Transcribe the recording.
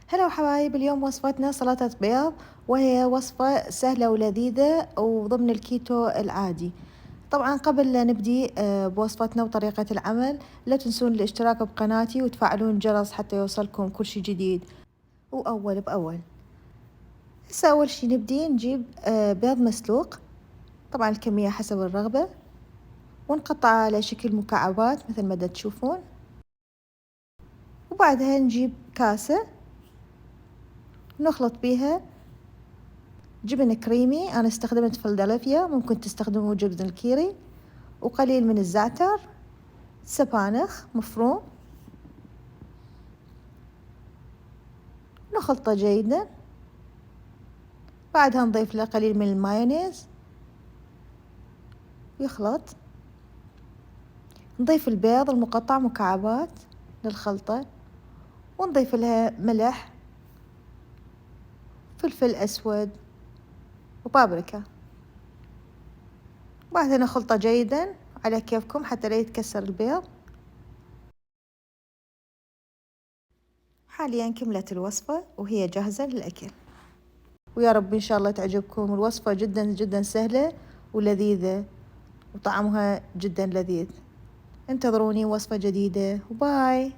هلا حبايب، اليوم وصفتنا سلطة بيض، وهي وصفة سهلة ولذيذة وضمن الكيتو العادي. طبعا قبل لا نبدي بوصفتنا وطريقة العمل، لا تنسون الاشتراك بقناتي وتفعلون الجرس حتى يوصلكم كل شي جديد وأول بأول. هسه أول شي نجيب بيض مسلوق، طبعا الكمية حسب الرغبة، ونقطعه على شكل مكعبات مثل ما تشوفون. وبعدها نجيب كاسة نخلط بيها جبن كريمي، أنا استخدمت فيلادلفيا، ممكن تستخدموا جبن الكيري، وقليل من الزعتر، سبانخ مفروم، نخلطه جيدا. بعدها نضيف له قليل من المايونيز يخلط. نضيف البيض المقطع مكعبات للخلطة، ونضيف لها ملح، فلفل أسود، وبابريكا. بعدها نخلطه جيدا على كيفكم حتى لا يتكسر البيض. حاليا كملت الوصفة وهي جاهزة للأكل، ويا رب إن شاء الله تعجبكم الوصفة. جدا جدا سهلة ولذيذة، وطعمها جدا لذيذ. انتظروني وصفة جديدة، وباي.